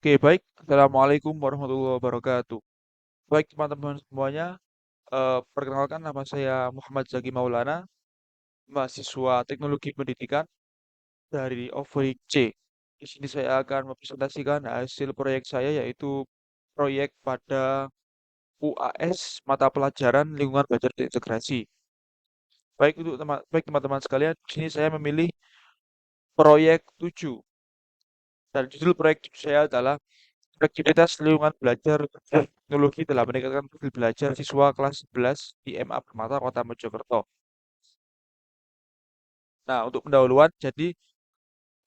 Oke, baik. Assalamualaikum warahmatullahi wabarakatuh. Baik, teman-teman semuanya. Perkenalkan nama saya Muhammad Zaki Maulana, mahasiswa Teknologi Pendidikan dari Overing C. Di sini saya akan mempresentasikan hasil proyek saya yaitu proyek pada UAS mata pelajaran lingkungan belajar terintegrasi. Baik teman-teman sekalian, di sini saya memilih proyek 7 dan judul proyek 7 saya adalah aktivitas lingkungan belajar teknologi dalam meningkatkan profil belajar siswa kelas 11 di MA Permata Kota Mojokerto. Nah, untuk pendahuluan, jadi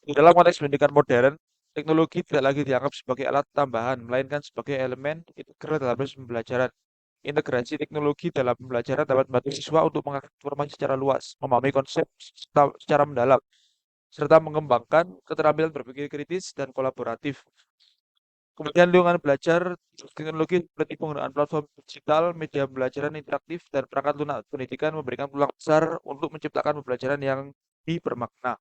di dalam konteks pendidikan modern, teknologi tidak lagi dianggap sebagai alat tambahan, melainkan sebagai elemen integral dalam proses pembelajaran. Integrasi teknologi dalam pembelajaran dapat membantu siswa untuk mengakses informasi secara luas, memahami konsep secara mendalam, serta mengembangkan keterampilan berpikir kritis dan kolaboratif. Kemudian lingkungan belajar teknologi seperti penggunaan platform digital, media pembelajaran interaktif, dan perangkat lunak pendidikan memberikan peluang besar untuk menciptakan pembelajaran yang bermakna.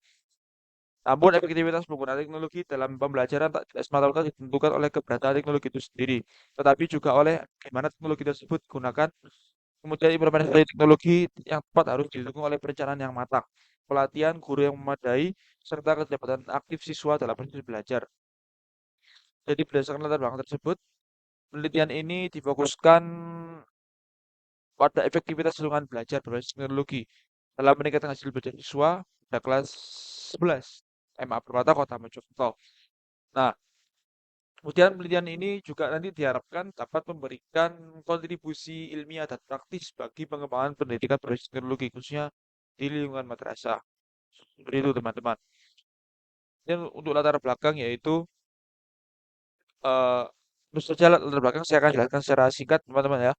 Namun, efektivitas penggunaan teknologi dalam pembelajaran tidak semata-mata ditentukan oleh keberadaan teknologi itu sendiri, tetapi juga oleh bagaimana teknologi tersebut digunakan. Kemudian implementasi teknologi yang tepat harus didukung oleh perencanaan yang matang, pelatihan guru yang memadai, serta keterlibatan aktif siswa dalam proses belajar. Jadi berdasarkan latar belakang tersebut, penelitian ini difokuskan pada efektivitas lingkungan belajar berbasis teknologi dalam meningkatkan hasil belajar siswa pada kelas 11 MA Permata Kota Mojokerto. Nah, kemudian penelitian ini juga nanti diharapkan dapat memberikan kontribusi ilmiah dan praktis bagi pengembangan pendidikan berbasis teknologi, khususnya di lingkungan madrasah. Seperti itu, teman-teman. Dan untuk latar belakang yaitu, eh tentu saja latar belakang saya akan jelaskan secara singkat, teman-teman ya.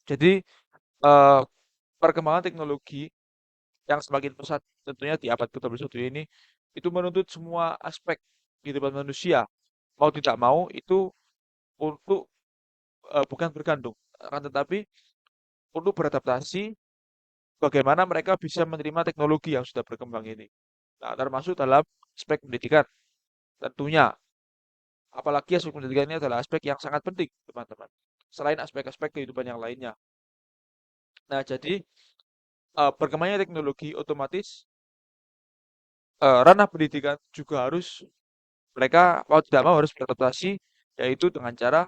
Jadi, eh perkembangan teknologi yang semakin pesat tentunya di abad ke-21 ini itu menuntut semua aspek kehidupan manusia mau tidak mau itu untuk bukan bergantung akan tetapi untuk beradaptasi bagaimana mereka bisa menerima teknologi yang sudah berkembang ini. Nah, termasuk dalam aspek pendidikan tentunya. Apalagi aspek pendidikan ini adalah aspek yang sangat penting, teman-teman. Selain aspek-aspek kehidupan yang lainnya. Nah, jadi berkembangnya teknologi otomatis ranah pendidikan juga harus mereka mau tidak mau harus beradaptasi yaitu dengan cara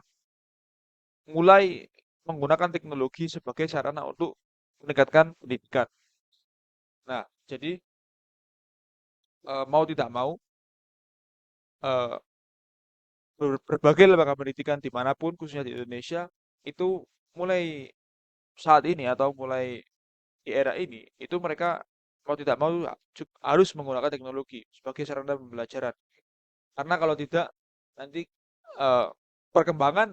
mulai menggunakan teknologi sebagai sarana untuk meningkatkan pendidikan. Nah, jadi mau tidak mau eh, berbagai lembaga pendidikan dimanapun, khususnya di Indonesia, itu mulai saat ini atau mulai di era ini, itu mereka mau tidak mau harus menggunakan teknologi sebagai sarana pembelajaran. Karena kalau tidak, nanti eh, perkembangan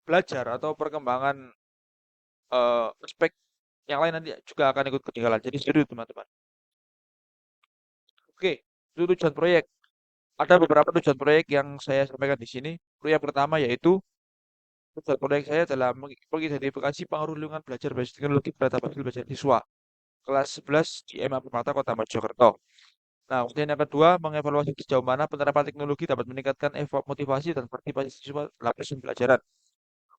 belajar atau perkembangan aspek yang lain nanti juga akan ikut ketinggalan. Jadi serius teman-teman. Oke, itu tujuan proyek. Ada beberapa tujuan proyek yang saya sampaikan di sini. Proyek pertama yaitu tujuan proyek saya adalah mengidentifikasi pengaruh lingkungan belajar berbasis teknologi terhadap hasil belajar siswa kelas 11 di MA Permata Kota Mojokerto. Nah, kemudian yang kedua, mengevaluasi sejauh mana penerapan teknologi dapat meningkatkan motivasi dan partisipasi siswa dalam proses pembelajaran.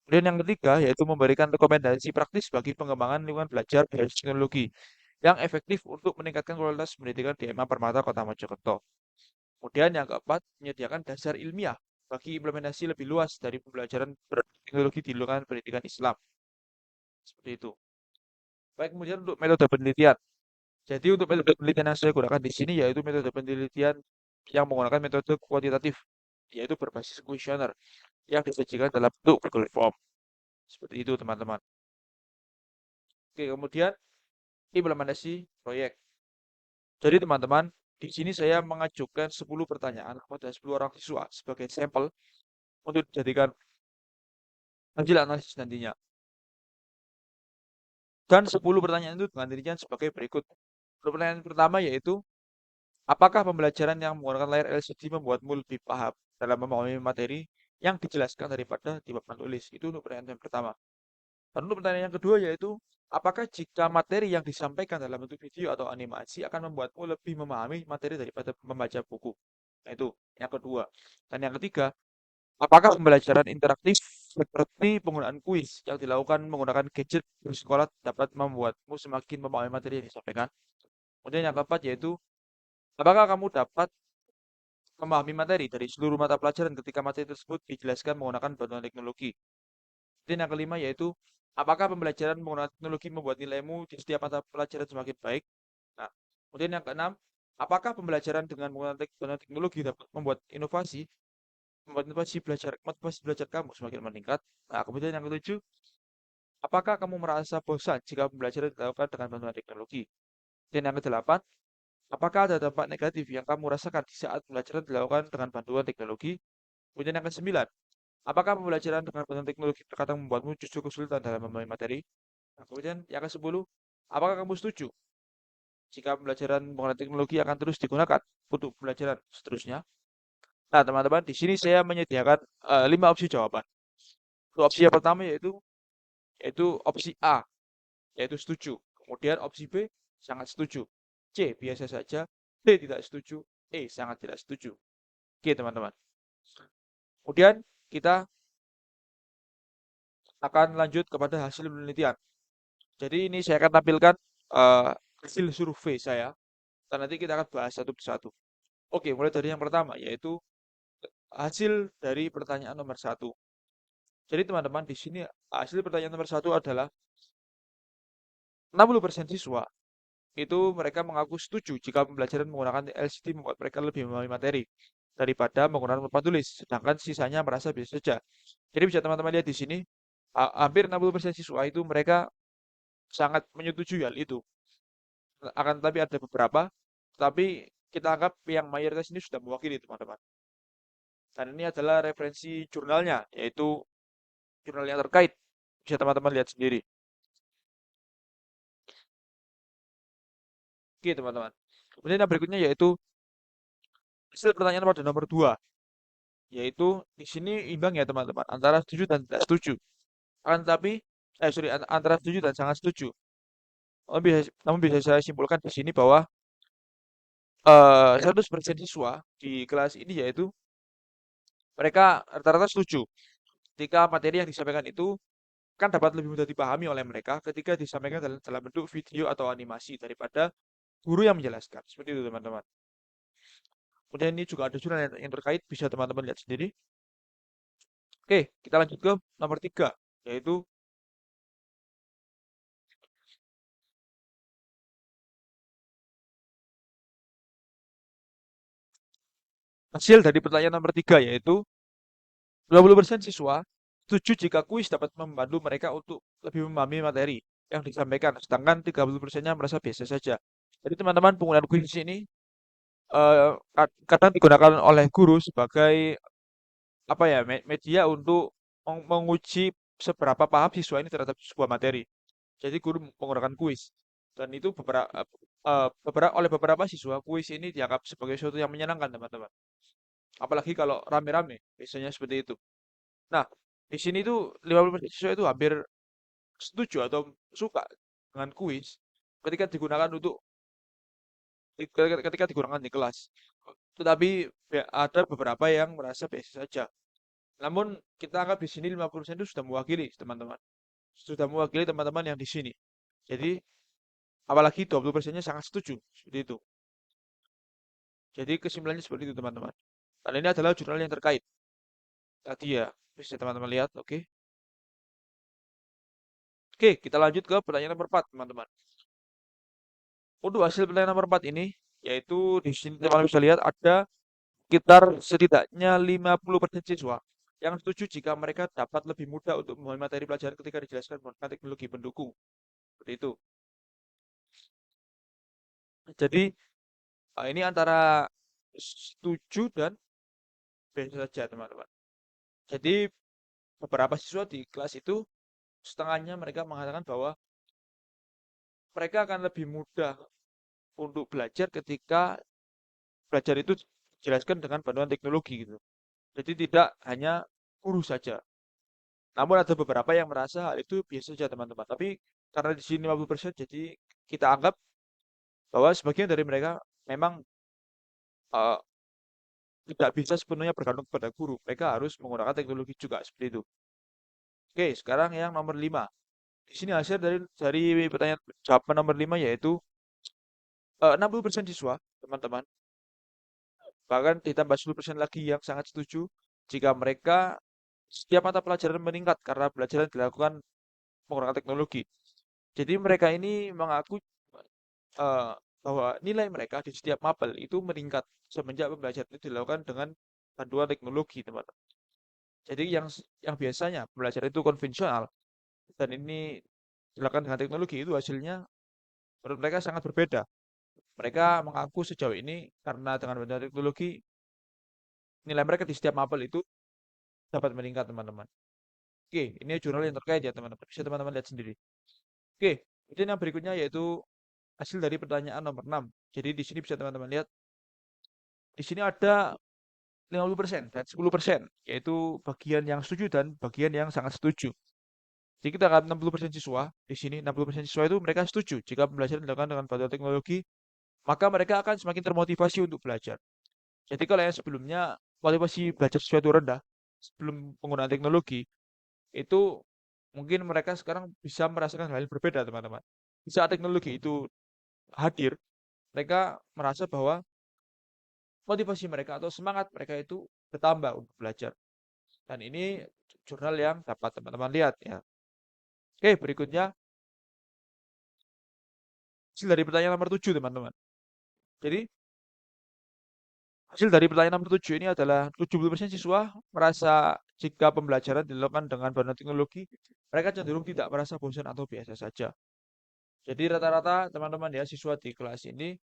Kemudian yang ketiga, yaitu memberikan rekomendasi praktis bagi pengembangan lingkungan belajar berbasis teknologi yang efektif untuk meningkatkan kualitas pendidikan di MA Permata Kota Mojokerto. Kemudian yang keempat, menyediakan dasar ilmiah bagi implementasi lebih luas dari pembelajaran teknologi di lingkungan pendidikan Islam. Seperti itu. Baik, kemudian untuk metode penelitian. Jadi untuk metode penelitian yang saya gunakan di sini yaitu metode penelitian yang menggunakan metode kuantitatif, yaitu berbasis kuesioner yang disajikan dalam bentuk Google Form. Seperti itu, teman-teman. Oke, kemudian implementasi proyek. Jadi, teman-teman, di sini saya mengajukan 10 pertanyaan kepada 10 orang siswa sebagai sampel untuk dijadikan hasil analisis nantinya. Dan 10 pertanyaan itu dengan rincian sebagai berikut. Pertanyaan pertama yaitu, apakah pembelajaran yang menggunakan layar LCD membuatmu lebih paham dalam memahami materi yang dijelaskan daripada di papan tulis? Itu untuk pertanyaan yang pertama. Dan untuk pertanyaan yang kedua yaitu, apakah jika materi yang disampaikan dalam bentuk video atau animasi akan membuatmu lebih memahami materi daripada membaca buku? Nah, itu yang kedua. Dan yang ketiga, apakah pembelajaran interaktif seperti penggunaan kuis yang dilakukan menggunakan gadget di sekolah dapat membuatmu semakin memahami materi yang disampaikan? Kemudian yang keempat yaitu, apakah kamu dapat memahami materi dari seluruh mata pelajaran ketika materi tersebut dijelaskan menggunakan bantuan teknologi? Dan yang kelima yaitu, apakah pembelajaran menggunakan teknologi membuat nilaimu di setiap mata pelajaran semakin baik? Nah, kemudian yang keenam, apakah pembelajaran dengan menggunakan bantuan teknologi dapat membuat motivasi belajar kamu semakin meningkat? Nah, kemudian yang ketujuh, apakah kamu merasa bosan jika pembelajaran dilakukan dengan bantuan teknologi? Dan yang kedelapan, apakah ada dampak negatif yang kamu rasakan di saat pembelajaran dilakukan dengan bantuan teknologi? Kemudian yang kesembilan, apakah pembelajaran dengan bantuan teknologi terkadang membuatmu justru kesulitan dalam memahami materi? Nah, kemudian yang ke-10, apakah kamu setuju jika pembelajaran menggunakan teknologi akan terus digunakan untuk pembelajaran seterusnya? Nah, teman-teman, di sini saya menyediakan 5 opsi jawaban. Opsi yang pertama yaitu opsi A, yaitu setuju. Kemudian opsi B, sangat setuju. C, biasa saja. D, tidak setuju. E, sangat tidak setuju. Oke, teman-teman. Kemudian kita akan lanjut kepada hasil penelitian. Jadi ini saya akan tampilkan eh, hasil survei saya. Dan nanti kita akan bahas satu persatu. Oke, mulai dari yang pertama, yaitu hasil dari pertanyaan nomor satu. Jadi teman-teman, di sini hasil pertanyaan nomor satu adalah 60% siswa itu mereka mengaku setuju jika pembelajaran menggunakan LCD membuat mereka lebih memahami materi daripada menggunakan papan tulis, sedangkan sisanya merasa biasa saja. Jadi bisa teman-teman lihat di sini, hampir 60% siswa itu mereka sangat menyetujui hal itu. Akan tetapi ada beberapa, tapi kita anggap yang mayoritas ini sudah mewakili teman-teman. Dan ini adalah referensi jurnalnya, yaitu jurnal yang terkait. Bisa teman-teman lihat sendiri. Oke teman-teman. Kemudian yang berikutnya yaitu hasil pertanyaan pada nomor 2, yaitu di sini imbang ya teman-teman, antara setuju dan tidak setuju. Akan tetapi, antara setuju dan sangat setuju. Namun bisa saya simpulkan di sini bahwa 100% siswa di kelas ini yaitu mereka rata-rata setuju ketika materi yang disampaikan itu kan dapat lebih mudah dipahami oleh mereka ketika disampaikan dalam bentuk video atau animasi daripada guru yang menjelaskan. Seperti itu teman-teman. Kemudian ini juga ada jurnal yang terkait, bisa teman-teman lihat sendiri. Oke, kita lanjut ke nomor 3, yaitu hasil dari pertanyaan nomor 3, yaitu 20% siswa setuju jika kuis dapat membantu mereka untuk lebih memahami materi yang disampaikan, sedangkan 30%-nya merasa biasa saja. Jadi teman-teman, penggunaan kuis ini kadang digunakan oleh guru sebagai apa ya, media untuk menguji seberapa paham siswa ini terhadap sebuah materi. Jadi guru menggunakan kuis. Dan itu oleh beberapa siswa, kuis ini dianggap sebagai sesuatu yang menyenangkan, teman-teman. Apalagi kalau rame-rame, biasanya seperti itu. Nah, di sini tuh 50% siswa itu hampir setuju atau suka dengan kuis ketika digunakan ketika digunakan di kelas. Tetapi ada beberapa yang merasa biasa saja. Namun kita anggap di sini 50% itu sudah mewakili, teman-teman. Sudah mewakili teman-teman yang di sini. Jadi apalagi 20%-nya sangat setuju seperti itu. Jadi kesimpulannya seperti itu, teman-teman. Dan ini adalah jurnal yang terkait. Tadi ya, bisa teman-teman lihat, oke. Oke, kita lanjut ke pertanyaan nomor 4, teman-teman. Untuk hasil pertanyaan nomor 4 ini, yaitu di sini teman-teman bisa lihat ada sekitar setidaknya 50% siswa yang setuju jika mereka dapat lebih mudah untuk memahami materi pelajaran ketika dijelaskan menggunakan teknologi pendukung. Seperti itu. Jadi ini antara setuju dan biasa saja, teman-teman. Jadi beberapa siswa di kelas itu setengahnya mereka mengatakan bahwa mereka akan lebih mudah untuk belajar ketika belajar itu dijelaskan dengan bantuan teknologi gitu. Jadi tidak hanya guru saja. Namun ada beberapa yang merasa hal itu biasa saja teman-teman. Tapi karena di sini 50%, jadi kita anggap bahwa sebagian dari mereka memang tidak bisa sepenuhnya bergantung pada guru. Mereka harus menggunakan teknologi juga seperti itu. Oke, sekarang yang nomor 5. Di sini hasil dari pertanyaan jawaban nomor 5 yaitu 60% siswa, teman-teman. Bahkan ditambah 10% lagi yang sangat setuju jika mereka setiap mata pelajaran meningkat karena pelajaran dilakukan menggunakan teknologi. Jadi mereka ini mengaku eh, bahwa nilai mereka di setiap mapel itu meningkat semenjak pembelajaran itu dilakukan dengan bantuan teknologi, teman-teman. Jadi yang biasanya pembelajaran itu konvensional dan ini dilakukan dengan teknologi itu hasilnya menurut mereka sangat berbeda. Mereka mengaku sejauh ini karena dengan bantuan teknologi nilai mereka di setiap mapel itu dapat meningkat, teman-teman. Oke, ini jurnal yang terkait ya, teman-teman. Bisa teman-teman lihat sendiri. Oke, kemudian yang berikutnya yaitu hasil dari pertanyaan nomor 6. Jadi di sini bisa teman-teman lihat, di sini ada 50% dan 10%, yaitu bagian yang setuju dan bagian yang sangat setuju. Jadi kita akan 60% siswa, di sini 60% siswa itu mereka setuju jika pembelajaran dilakukan dengan bantuan teknologi, maka mereka akan semakin termotivasi untuk belajar. Jadi kalau yang sebelumnya motivasi belajar sesuatu rendah sebelum penggunaan teknologi, itu mungkin mereka sekarang bisa merasakan hal yang berbeda, teman-teman. Di saat teknologi itu hadir, mereka merasa bahwa motivasi mereka atau semangat mereka itu bertambah untuk belajar. Dan ini jurnal yang dapat teman-teman lihat ya. Oke, berikutnya hasil dari pertanyaan nomor 7, teman-teman. Jadi, hasil dari pertanyaan nomor 7 ini adalah 70% siswa merasa jika pembelajaran dilakukan dengan bantuan teknologi, mereka cenderung tidak merasa bosan atau biasa saja. Jadi rata-rata teman-teman ya siswa di kelas ini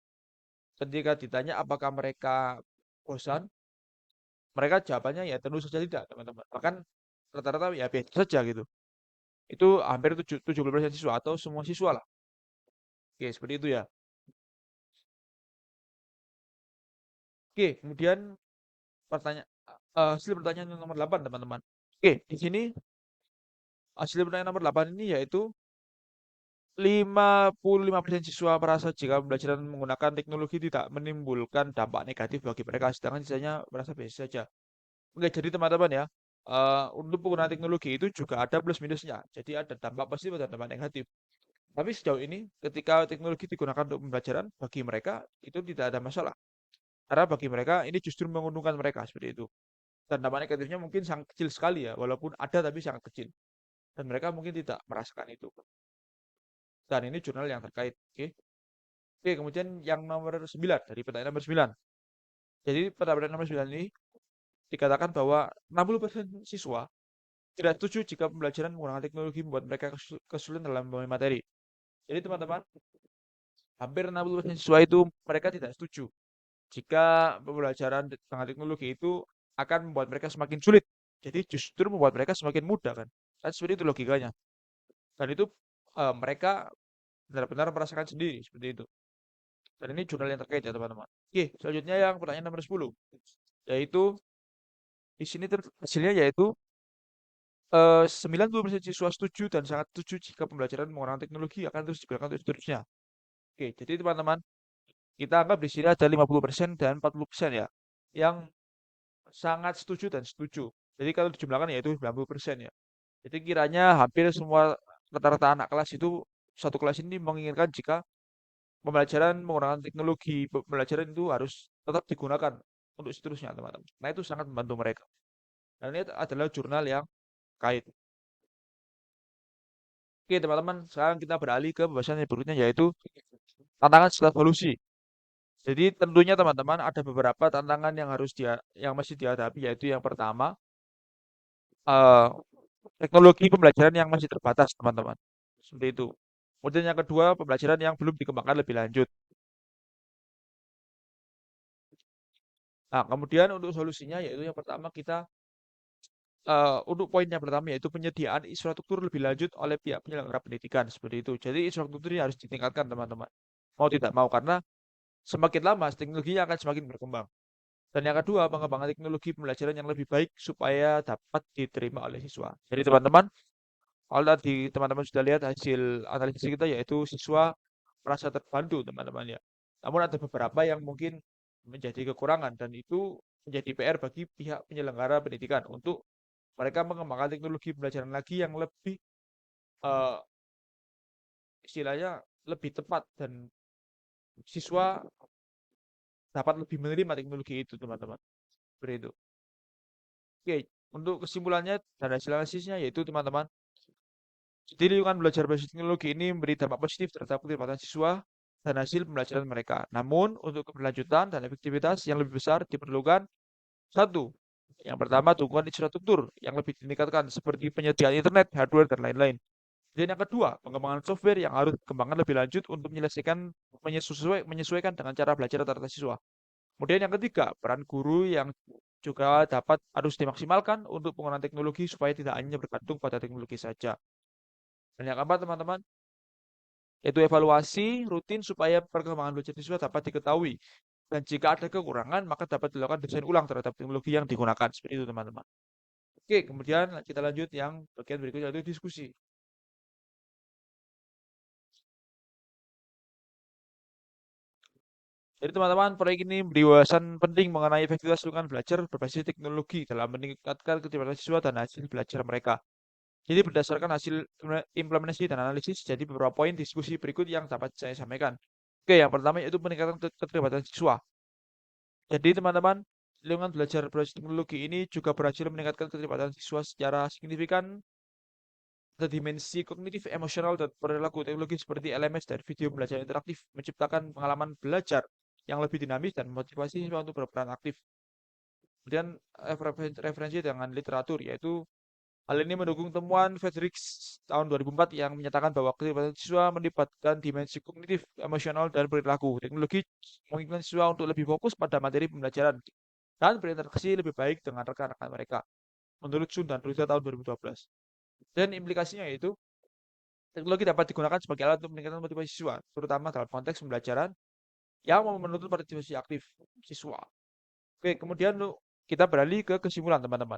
ketika ditanya apakah mereka bosan, mereka jawabannya ya tentu saja tidak, teman-teman. Bahkan rata-rata ya biasa saja gitu. Itu hampir 70% siswa atau semua siswa lah. Oke, seperti itu ya. Oke, kemudian pertanyaan hasil pertanyaan yang nomor 8, teman-teman. Oke, di sini hasil pertanyaan nomor 8 ini yaitu 55% siswa merasa jika pembelajaran menggunakan teknologi tidak menimbulkan dampak negatif bagi mereka, sedangkan sisanya merasa biasa saja. Oke, jadi teman-teman ya, untuk penggunaan teknologi itu juga ada plus minusnya. Jadi ada dampak positif dan dampak negatif. Tapi sejauh ini, ketika teknologi digunakan untuk pembelajaran, bagi mereka itu tidak ada masalah. Karena bagi mereka ini justru menguntungkan mereka seperti itu. Dan dampak negatifnya mungkin sangat kecil sekali ya, walaupun ada tapi sangat kecil. Dan mereka mungkin tidak merasakan itu. Dan ini jurnal yang terkait. Oke. Oke, kemudian yang nomor 9 dari pertanyaan nomor 9. Jadi pada pertanyaan nomor 9 ini dikatakan bahwa 60% siswa tidak setuju jika pembelajaran menggunakan teknologi membuat mereka kesulitan dalam memahami materi. Jadi teman-teman, hampir 60% siswa itu mereka tidak setuju jika pembelajaran dengan teknologi itu akan membuat mereka semakin sulit. Jadi justru membuat mereka semakin mudah kan. Kan seperti itu logikanya. Dan itu mereka benar-benar merasakan sendiri seperti itu. Dan ini jurnal yang terkait ya teman-teman. Oke, selanjutnya yang pertanyaan nomor 10. Yaitu di sini hasilnya yaitu 90% siswa setuju dan sangat setuju jika pembelajaran menggunakan teknologi akan terus digunakan untuk seterusnya. Oke, jadi teman-teman, kita anggap di sini ada 50% dan 40% ya, yang sangat setuju dan setuju. Jadi kalau dijumlahkan yaitu 90% ya. Jadi kiranya hampir semua rata-rata anak kelas itu satu kelas ini menginginkan jika pembelajaran menggunakan teknologi pembelajaran itu harus tetap digunakan untuk seterusnya, teman-teman. Nah, itu sangat membantu mereka. Dan ini adalah jurnal yang kait. Oke, teman-teman, sekarang kita beralih ke pembahasan yang berikutnya yaitu tantangan setelah evolusi. Jadi tentunya teman-teman ada beberapa tantangan yang yang masih dihadapi yaitu yang pertama eh, teknologi pembelajaran yang masih terbatas, teman-teman. Seperti itu. Kemudian yang kedua pembelajaran yang belum dikembangkan lebih lanjut. Nah, kemudian untuk solusinya yaitu yang pertama kita untuk poin yang pertama yaitu penyediaan infrastruktur lebih lanjut oleh pihak penyelenggara pendidikan seperti itu. Jadi infrastruktur ini harus ditingkatkan, teman-teman. Mau tidak mau karena semakin lama teknologinya akan semakin berkembang. Dan yang kedua, pengembangan teknologi pembelajaran yang lebih baik supaya dapat diterima oleh siswa. Jadi teman-teman, kalau tadi teman-teman sudah lihat hasil analisis kita yaitu siswa merasa terbantu, teman-teman ya. Namun ada beberapa yang mungkin menjadi kekurangan dan itu menjadi PR bagi pihak penyelenggara pendidikan untuk mereka mengembangkan teknologi pembelajaran lagi yang lebih eh, istilahnya lebih tepat dan siswa dapat lebih menerima teknologi itu, teman-teman. Seperti itu. Oke, untuk kesimpulannya dan hasil analisisnya yaitu teman-teman, jadi lingkungan belajar berbasis teknologi ini memberi dampak positif terhadap keterlibatan siswa dan hasil pembelajaran mereka. Namun, untuk keberlanjutan dan efektivitas yang lebih besar diperlukan satu, yang pertama dukungan infrastruktur yang lebih ditingkatkan seperti penyediaan internet, hardware, dan lain-lain. Dan yang kedua, pengembangan software yang harus dikembangkan lebih lanjut untuk menyelesaikan menyesuaikan dengan cara belajar rata-rata siswa. Kemudian yang ketiga, peran guru yang juga dapat harus dimaksimalkan untuk penggunaan teknologi supaya tidak hanya bergantung pada teknologi saja. Dan yang keempat, teman-teman, yaitu evaluasi rutin supaya perkembangan belajar siswa dapat diketahui. Dan jika ada kekurangan, maka dapat dilakukan desain ulang terhadap teknologi yang digunakan. Seperti itu, teman-teman. Oke, kemudian kita lanjut yang bagian berikutnya, yaitu diskusi. Jadi teman-teman, proyek ini beri wawasan penting mengenai efektivitas lingkungan belajar berbasis teknologi dalam meningkatkan keterlibatan siswa dan hasil belajar mereka. Jadi berdasarkan hasil implementasi dan analisis, jadi beberapa poin diskusi berikut yang dapat saya sampaikan. Oke, yang pertama yaitu peningkatan keterlibatan siswa. Jadi teman-teman, lingkungan belajar berbasis teknologi ini juga berhasil meningkatkan keterlibatan siswa secara signifikan ke dimensi kognitif, emosional, dan perilaku teknologi seperti LMS dan video belajar interaktif menciptakan pengalaman belajar yang lebih dinamis dan memotivasi siswa untuk berperan aktif. Kemudian referensi dengan literatur, yaitu hal ini mendukung temuan Fredericks tahun 2004 yang menyatakan bahwa keterlibatan siswa melibatkan dimensi kognitif, emosional, dan perilaku. Teknologi memungkinkan siswa untuk lebih fokus pada materi pembelajaran dan berinteraksi lebih baik dengan rekan-rekan mereka. Menurut Sun dan Ruja tahun 2012. Dan implikasinya yaitu teknologi dapat digunakan sebagai alat untuk meningkatkan motivasi siswa, terutama dalam konteks pembelajaran yang menuntut partisipasi aktif siswa. Oke, kemudian kita beralih ke kesimpulan, teman-teman.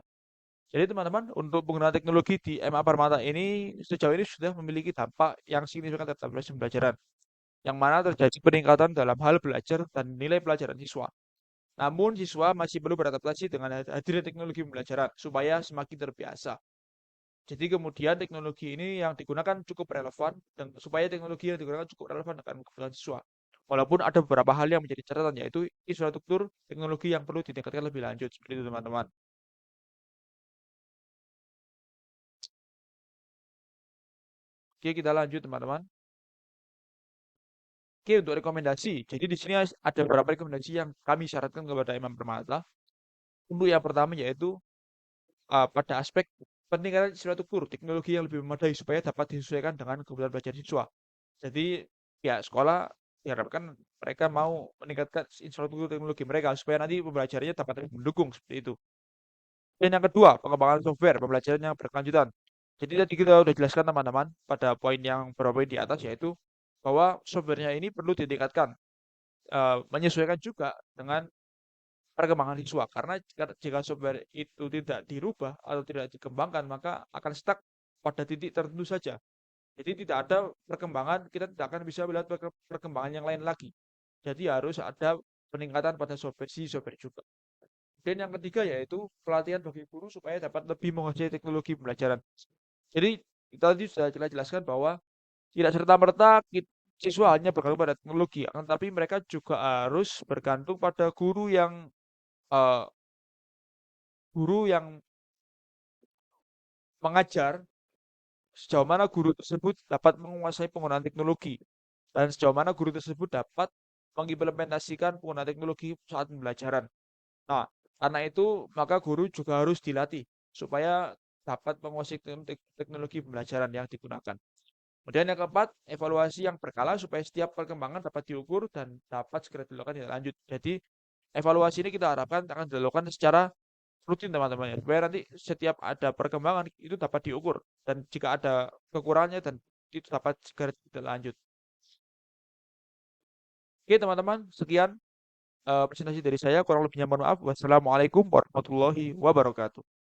Jadi teman-teman, untuk penggunaan teknologi di MA Permata ini sejauh ini sudah memiliki dampak yang signifikan terhadap proses pembelajaran, yang mana terjadi peningkatan dalam hal belajar dan nilai pelajaran siswa. Namun, siswa masih perlu beradaptasi dengan hadirnya teknologi pembelajaran supaya semakin terbiasa. Jadi kemudian teknologi ini yang digunakan cukup relevan dan supaya teknologi yang digunakan cukup relevan dengan kebutuhan siswa. Walaupun ada beberapa hal yang menjadi catatan yaitu infrastruktur teknologi yang perlu ditingkatkan lebih lanjut seperti itu, teman-teman. Oke, kita lanjut, teman-teman. Oke, untuk rekomendasi. Jadi di sini ada beberapa rekomendasi yang kami syaratkan kepada Imam Permata. Untuk yang pertama yaitu pada aspek peningkatan infrastruktur teknologi yang lebih memadai supaya dapat disesuaikan dengan kebutuhan belajar siswa. Jadi ya sekolah diharapkan mereka mau meningkatkan infrastruktur teknologi mereka supaya nanti pembelajarannya dapat lebih mendukung seperti itu. Dan yang kedua, pengembangan software pembelajaran yang berkelanjutan. Jadi tadi kita sudah jelaskan, teman-teman, pada poin yang beberapa poin di atas yaitu bahwa softwarenya ini perlu ditingkatkan, menyesuaikan juga dengan perkembangan siswa. Karena jika software itu tidak dirubah atau tidak dikembangkan, maka akan stuck pada titik tertentu saja. Jadi tidak ada perkembangan, kita tidak akan bisa melihat perkembangan yang lain lagi. Jadi harus ada peningkatan pada software software juga. Dan yang ketiga yaitu pelatihan bagi guru supaya dapat lebih menguasai teknologi pembelajaran. Jadi kita tadi sudah jelaskan bahwa tidak serta-merta siswa hanya bergantung pada teknologi, akan tapi mereka juga harus bergantung pada eh, guru yang mengajar sejauh mana guru tersebut dapat menguasai penggunaan teknologi dan sejauh mana guru tersebut dapat mengimplementasikan penggunaan teknologi saat pembelajaran. Nah, karena itu maka guru juga harus dilatih supaya dapat menguasai teknologi pembelajaran yang digunakan. Kemudian yang keempat, evaluasi yang berkala supaya setiap perkembangan dapat diukur dan dapat segera dilakukan tindak lanjut. Jadi, evaluasi ini kita harapkan akan dilakukan secara rutin, teman-teman, ya. Supaya nanti setiap ada perkembangan itu dapat diukur dan jika ada kekurangannya dan itu dapat segera tindak lanjut. Oke, teman-teman, sekian presentasi dari saya. Kurang lebihnya mohon maaf. Wassalamualaikum warahmatullahi wabarakatuh.